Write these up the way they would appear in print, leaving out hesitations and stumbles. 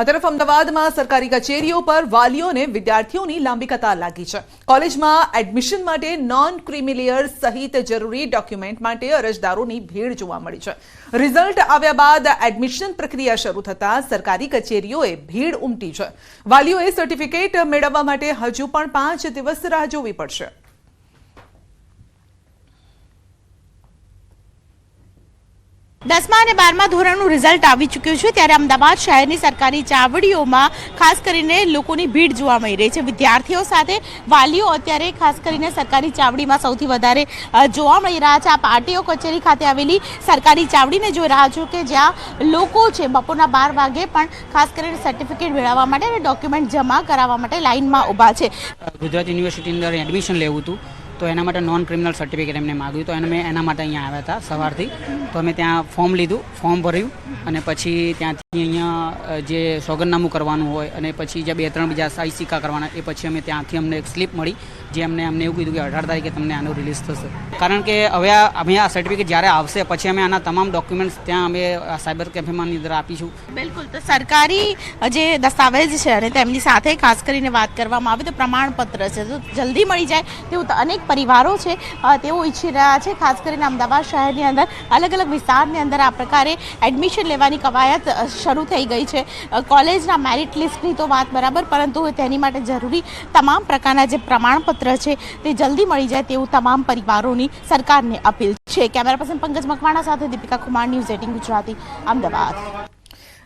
આ તરફ અમદાવાદમાં સરકારી કચેરીઓ પર વાલીઓને વિદ્યાર્થીઓની લાંબી કતાર લાગી છે। કોલેજમાં એડમિશન માટે નોન ક્રિમિલિયર સહિત જરૂરી ડોક્યુમેન્ટ માટે અરજદારોની ભીડ જોવા મળી છે। રિઝલ્ટ આવ્યા બાદ એડમિશન પ્રક્રિયા શરૂ થતા સરકારી કચેરીઓએ ભીડ ઉમટી છે। વાલીઓએ સર્ટિફિકેટ મેળવવા માટે હજુ પણ 5 દિવસ રાહ જોવી પડશે। दसमा અને 12મા ધોરણનું રિઝલ્ટ આવી ચૂક્યું છે ત્યારે અમદાવાદ શહેરની સરકારી ચાવડીઓમાં ખાસ કરીને લોકોની ભીડ જોવા મળી રહી છે। વિદ્યાર્થીઓ સાથે વાલીઓ અત્યારે ખાસ કરીને સરકારી ચાવડીમાં સૌથી વધારે જોવા મળી રહ્યા છે। આ પાર્ટીઓ કચેરી ખાતે આવેલી સરકારી ચાવડીને જોઈ રહ્યા છો કે જ્યાં લોકો છે બપોરના 12 વાગે પણ ખાસ કરીને સર્ટિફિકેટ મેળવવા માટે અને ડોક્યુમેન્ટ જમા કરાવવા માટે લાઇનમાં ઊભા છે। ગુજરાત યુનિવર્સિટીની અંદર એડમિશન લેવું હતું તો એના માટે નોન ક્રિમિનલ સર્ટિફિકેટ એમને માગ્યું તો અમે એના માટે અહીંયા આવ્યા હતા સવારથી। તો અમે ત્યાં ફોર્મ લીધું, ફોર્મ ભર્યું અને પછી ત્યાંથી અહીંયા જે સોગંદનામું કરવાનું હોય અને પછી જે 2-3 બીજા સહી સિક્કા કરવાના એ પછી અમે ત્યાંથી અમને એક સ્લીપ મળી જે અમને એવું કીધું કે 18 તારીખે તમને આનું રિલીઝ થશે। કારણ કે હવે અમે આ સર્ટિફિકેટ જ્યારે આવશે પછી અમે આના તમામ ડોક્યુમેન્ટ્સ ત્યાં અમે સાયબર કેફેમાં અંદર આપીશું। બિલકુલ, તો સરકારી જે દસ્તાવેજ છે અને તેમની સાથે ખાસ કરીને વાત કરવામાં આવે તો પ્રમાણપત્ર છે તો જલ્દી મળી જાય તેવું તો અનેક પરિવારો છે તેઓ ઈચ્છી રહ્યા છે। ખાસ કરીને અમદાવાદ શહેરની અંદર અલગ અલગ વિસ્તારની અંદર આ પ્રકારે એડમિશન લેવાની કવાયત શરૂ થઈ ગઈ છે। કોલેજના મેરિટ લિસ્ટની તો વાત બરાબર, પરંતુ તેની માટે જરૂરી તમામ પ્રકારના જે પ્રમાણપત્ર છે તે જલ્દી મળી જાય તેવું તમામ પરિવારોની સરકારને અપીલ છે। કેમેરા પર્સન પંકજ મકવાણા સાથે દીપિકા કુમાર, ન્યૂઝ 18 ગુજરાતી, અમદાવાદ।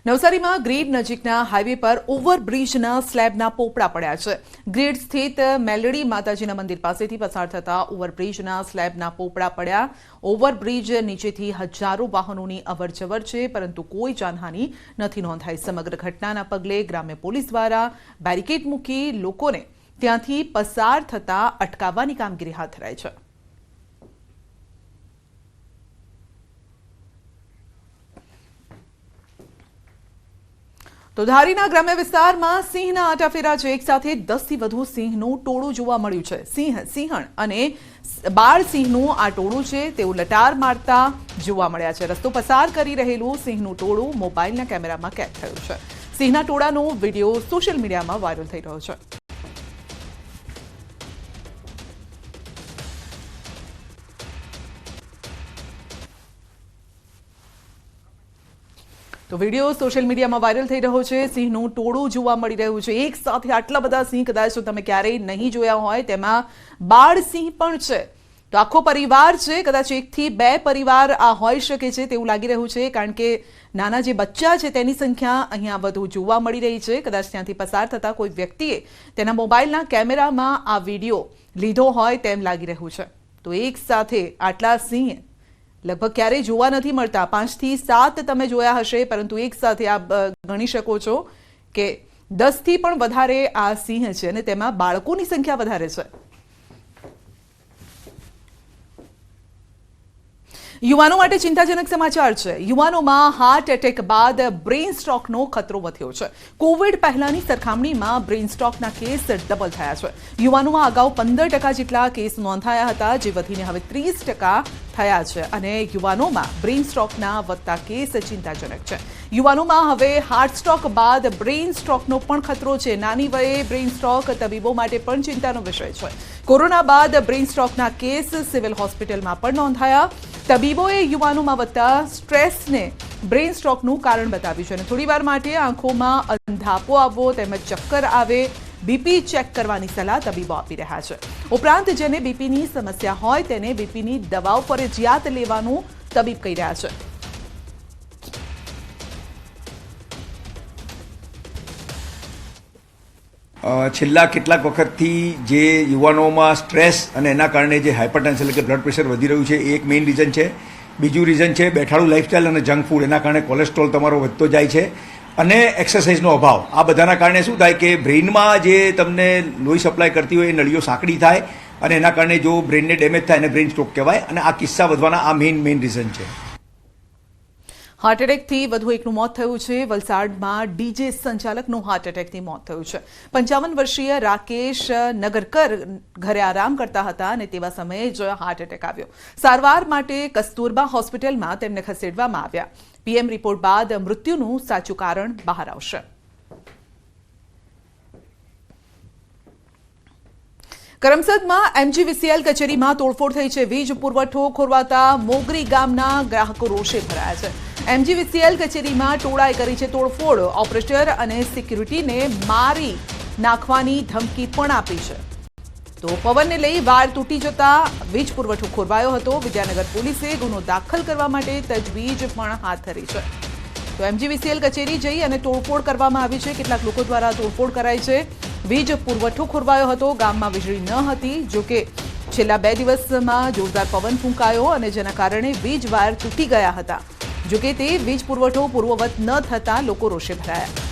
નવસારીમાં ગ્રીડ નજીકના હાઈવે પર ઓવરબ્રિજના સ્લેબના પોપડા પડ્યા છે। ગ્રીડ સ્થિત મેલડી માતાજીના મંદિર પાસેથી પસાર થતા ઓવરબ્રિજના સ્લેબના પોપડા પડ્યા। ઓવરબ્રિજ નીચેથી હજારો વાહનોની અવરજવર છે પરંતુ કોઈ જાનહાનિ નથી નોંધાઈ। સમગ્ર ઘટનાના પગલે ગ્રામ્ય પોલીસ દ્વારા બેરિકેડ મૂકી લોકોને ત્યાંથી પસાર થતા અટકાવવાની કામગીરી હાથ ધરાઈ છે। તો ધારીના ગ્રામ્ય વિસ્તારમાં સિંહના આટાફેરા છે। એક સાથે 10 થી વધુ સિંહનું ટોળું જોવા મળ્યું છે। સિંહણ અને બાળ સિંહનું આ ટોળું છે તેઓ લટાર મારતા જોવા મળ્યા છે। રસ્તો પસાર કરી રહેલું સિંહનું ટોળું મોબાઈલના કેમેરામાં કેદ થયું છે। સિંહના ટોળાનો વિડીયો સોશિયલ મીડિયામાં વાયરલ થઈ રહ્યો છે। તો વિડીયો સોશિયલ મીડિયામાં વાયરલ થઈ રહ્યો છે। સિંહનું ટોળું જોવા મળી રહ્યું છે। એક સાથે આટલા બધા સિંહ કદાચ તમે ક્યારેય નહીં જોયા હોય, તેમાં બાળ સિંહ પણ છે। તો આખો પરિવાર છે, કદાચ 1 થી 2 પરિવાર આ હોઈ શકે છે તેવું લાગી રહ્યું છે, કારણ કે નાના જે બચ્ચા છે તેની સંખ્યા અહીંયા વધુ જોવા મળી રહી છે। કદાચ ત્યાંથી પસાર થતા કોઈ વ્યક્તિએ તેના મોબાઈલના કેમેરામાં આ વિડીયો લીધો હોય તેમ લાગી રહ્યું છે। તો એક સાથે આટલા સિંહ લગભગ ક્યારેય જોવા નથી મળતા। 5 થી 7 તમે જોયા હશે, પરંતુ એક સાથે આપ ગણી શકો છો કે 10 થી પણ વધારે આ સિંહ છે અને તેમાં બાળકોની સંખ્યા વધારે છે। યુવાનો માટે ચિંતાજનક સમાચાર છે। યુવાનોમાં હાર્ટ એટેક બાદ બ્રેઇન સ્ટ્રોકનો ખતરો વધ્યો છે। કોવિડ પહેલાની સરખામણીમાં બ્રેઇન સ્ટ્રોકના કેસ ડબલ થયા છે। યુવાનોમાં અગાઉ 15% જેટલા કેસ નોંધાયા હતા, જે વધીને હવે 30% થયા છે અને યુવાનોમાં બ્રેઇન સ્ટ્રોકના વધતા કેસ ચિંતાજનક છે। યુવાનોમાં હવે હાર્ટ સ્ટ્રોક બાદ બ્રેઇન સ્ટ્રોકનો પણ ખતરો છે। નાની વયે બ્રેઇન સ્ટ્રોક તબીબો માટે પણ ચિંતાનો વિષય છે। કોરોના બાદ બ્રેઇન સ્ટ્રોકના કેસ સિવિલ હોસ્પિટલમાં પણ નોંધાયા। તબીબોએ યુવાનોમાં વધતા સ્ટ્રેસને બ્રેઇન સ્ટ્રોકનું કારણ બતાવ્યું છે અને થોડીવાર માટે આંખોમાં અંધાપો આવવો તેમજ ચક્કર આવે, બીપી ચેક કરવાની સલાહ તબીબો આપી રહ્યા છે। ઉપરાંત જેને બીપીની સમસ્યા હોય તેને બીપીની દવાઓ ફરજિયાત લેવાનું તબીબ કહી રહ્યા છે। છેલ્લા કેટલાક વખતથી જે યુવાનોમાં સ્ટ્રેસ અને એના કારણે જે હાઇપરટેન્શન એટલે કે બ્લડ પ્રેશર વધી રહ્યું છે એ એક મેઇન રીઝન છે। બીજું રીઝન છે બેઠાડું લાઇફસ્ટાઇલ અને જંક ફૂડ, એના કારણે કોલેસ્ટ્રોલ તમારો વધતો જાય છે અને એક્સરસાઇઝનો અભાવ। આ બધાના કારણે શું થાય કે બ્રેઇનમાં જે તમને લોહી સપ્લાય કરતી હોય એ નળીઓ સાંકડી થાય અને એના કારણે જો બ્રેઇનને ડેમેજ થાય એને બ્રેઇન સ્ટ્રોક કહેવાય અને આ કિસ્સા વધવાના આ મેઇન રીઝન છે। હાર્ટ એટેકથી વધુ એકનું મોત થયું છે। વલસાડમાં ડીજે સંચાલકનું હાર્ટ એટેકથી મોત થયું છે। 55 વર્ષીય રાકેશ નગરકર ઘરે આરામ કરતા હતા અને તેવા સમયે જ હાર્ટ એટેક આવ્યો। સારવાર માટે કસ્તુરબા હોસ્પિટલમાં તેમને ખસેડવામાં આવ્યા। પીએમ રિપોર્ટ બાદ મૃત્યુનું સાચું કારણ બહાર આવશે। કરમસદમાં MGVCL કચેરીમાં તોડફોડ થઈ છે. વીજ પુરવઠો ખોરવાતા મોગરી ગામના ગ્રાહકો રોષે ભરાયા છે. MGVCL કચેરીમાં ટોળાએ કરી છે તોડફોડ. ઓપરેટર અને સિક્યુરિટીને મારી નાખવાની ધમકી પણ આપી છે. તો પવનને લઈ વાયર તૂટી જતા વીજ પુરવઠો ખોરવાયો હતો. વિદ્યાનગર પોલીસે ગુનો દાખલ કરવા માટે તજવીજ પણ હાથ ધરી છે. તો MGVCL કચેરી જઈ અને તોડફોડ કરવામાં આવી છે. કેટલાક લોકો દ્વારા તોડફોડ કરાઈ છે. વીજ પુરવઠો ખોરવાયો હતો. ગામમાં વીજળી ન હતી. જોકે છેલ્લા 2 દિવસમાં જોરદાર પવન ફૂંકાયો અને જેના કારણે વીજ વાયર તૂટી ગયા હતા. જોકે તે વીજ પુરવઠો પૂર્વવત ન થતા લોકો રોષે ભરાયા.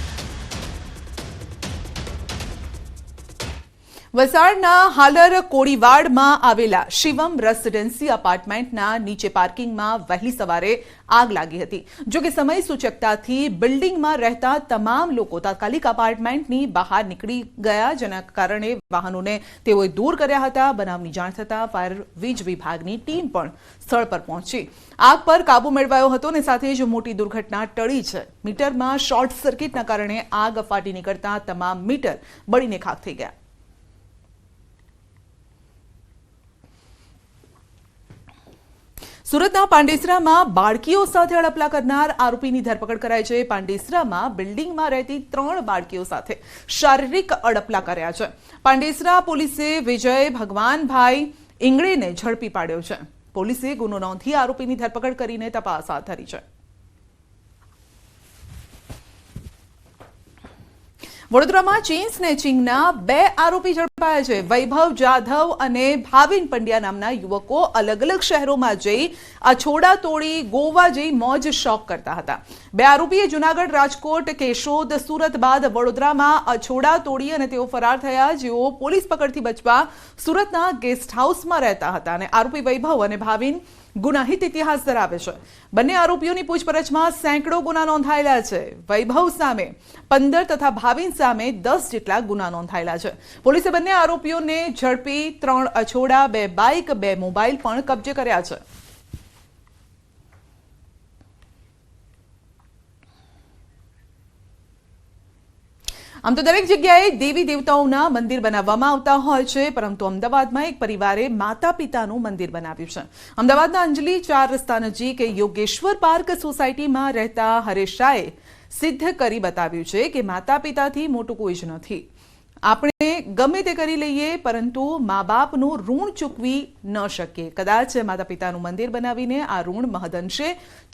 વલસાડના હાલર કોળીવાડમાં આવેલા શિવમ રેસિડેન્સી એપાર્ટમેન્ટના નીચે પાર્કિંગમાં વહેલી સવારે આગ લાગી હતી. જોકે સમય સૂચકતાથી બિલ્ડિંગમાં રહેતા તમામ લોકો તાત્કાલિક એપાર્ટમેન્ટની બહાર નીકળી ગયા, જેના કારણે વાહનોને તેઓએ દૂર કર્યા હતા. બનાવની જાણ થતાં ફાયર વીજ વિભાગની ટીમ પણ સ્થળ પર પહોંચી આગ પર કાબુ મેળવાયો હતો અને સાથે જ મોટી દુર્ઘટના ટળી છે. મીટરમાં શોર્ટ સર્કિટના કારણે આગ ફાટી નીકળતા તમામ મીટર બળીને ખાખ થઈ ગયા. સુરતના પાંડેસરામાં બાળકીઓ સાથે અડપલા કરનાર આરોપીની ધરપકડ કરાઈ છે. પાંડેસરામાં બિલ્ડિંગમાં રહેતી 3 બાળકીઓ સાથે શારીરિક અડપલા કર્યા છે. પાંડેસરા પોલીસે વિજય ભગવાનભાઈ ઇંગળેને ઝડપી પાડ્યો છે. પોલીસે ગુનો નોંધી આરોપીની ધરપકડ કરીને તપાસ હાથ ધરી છે. વડોદરામાં ચેઇન સ્નેચિંગના 2 આરોપી ઝડપાયા છે. વૈભવ જાધવ અને ભાવિન પંડ્યા નામના યુવકો અલગ અલગ શહેરોમાં જઈ અછોડા તોડી ગોવા જઈ મોજ શોખ કરતા હતા. 2 આરોપીએ જૂનાગઢ, રાજકોટ, કેશોદ, સુરત બાદ વડોદરામાં અછોડા તોડી અને તેઓ ફરાર થયા, જેઓ પોલીસ પકડથી બચવા સુરતના ગેસ્ટ હાઉસમાં રહેતા હતા. અને આરોપી વૈભવ અને ભાવિન ગુનાહિત ઇતિહાસ ધરાવે છે. બંને આરોપીઓની પૂછપરછમાં સેંકડો ગુના નોંધાયેલા છે. વૈભવ સામે 15 તથા ભાવિન સામે 10 જેટલા ગુના નોંધાયેલા છે. પોલીસે બંને આરોપીઓને ઝડપી 3 અછોડા, 2 બાઇક, 2 મોબાઈલ પણ કબજે કર્યા છે. આમ તો દરેક જગ્યાએ દેવી દેવતાઓના મંદિર બનાવવામાં આવતા હોય છે, પરંતુ અમદાવાદમાં એક પરિવારે માતા પિતાનું મંદિર બનાવ્યું છે. અમદાવાદના અંજલી 4 રસ્તા નજીક યોગેશ્વર પાર્ક સોસાયટીમાં રહેતા હરેશ શાહે સિદ્ધ કરી બતાવ્યું છે કે માતા પિતાથી મોટું કોઈ જ નથી. આપણે ગમે તે કરી લઈએ, પરંતુ મા બાપનું ઋણ ચૂકવી ન શકીએ. કદાચ માતા પિતાનું મંદિર બનાવીને આ ઋણ મહદઅંશે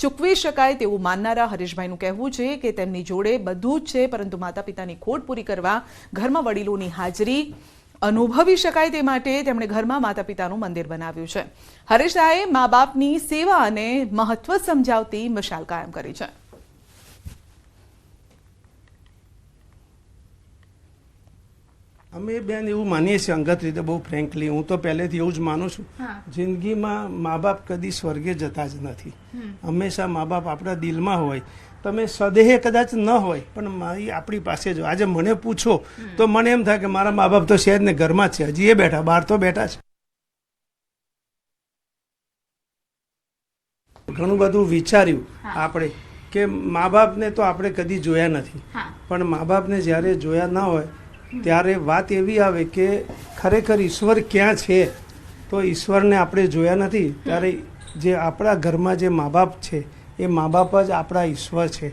ચૂકવી શકાય તેવું માનનારા હરેશભાઈનું કહેવું છે કે તેમની જોડે બધું જ છે, પરંતુ માતા પિતાની ખોટ પૂરી કરવા ઘરમાં વડીલોની હાજરી અનુભવી શકાય તે માટે તેમણે ઘરમાં માતા પિતાનું મંદિર બનાવ્યું છે. હરેશ શાહે મા બાપની સેવા અને મહત્વ સમજાવતી મશાલ કાયમ કરી છે. અમે બેન એવું માનીએ છીએ અંગત રીતે, બહુ ફ્રેન્કલી. હું તો પહેલેથી એવું જ માનું છું. જિંદગીમાં મા બાપ કદી સ્વર્ગે જતા જ નથી. હંમેશા મા બાપ આપણા દિલમાં હોય. તમે સદેહે કદાચ ન હોય, પણ મારી આપણી પાસે જ. આજે મને પૂછો તો મને એમ થાય કે મારા મા બાપ તો છે જ ને, ઘરમાં જ છે, હજી એ બેઠા, બહાર તો બેઠા છે. ઘણું બધું વિચાર્યું આપણે કે મા બાપને તો આપણે કદી જોયા નથી, પણ મા બાપને જ્યારે જોયા ના હોય ત્યારે વાત એવી આવે કે ખરેખર ઈશ્વર ક્યાં છે. તો ઈશ્વરને આપણે જોયા નથી, ત્યારે જે આપણા ઘરમાં જે મા બાપ છે એ મા બાપ જ આપણા ઈશ્વર છે.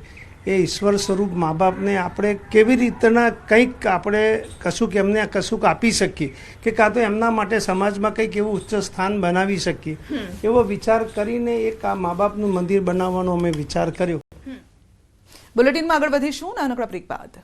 એ ઈશ્વર સ્વરૂપ મા બાપને આપણે કેવી રીતના કંઈક આપણે કશુંક એમને કશુંક આપી શકીએ, કે કાં તો એમના માટે સમાજમાં કંઈક એવું ઉચ્ચ સ્થાન બનાવી શકીએ, એવો વિચાર કરીને એક આ મા બાપનું મંદિર બનાવવાનો અમે વિચાર કર્યો. બુલેટિનમાં આગળ વધીશું નાનકડા બ્રેક બાદ.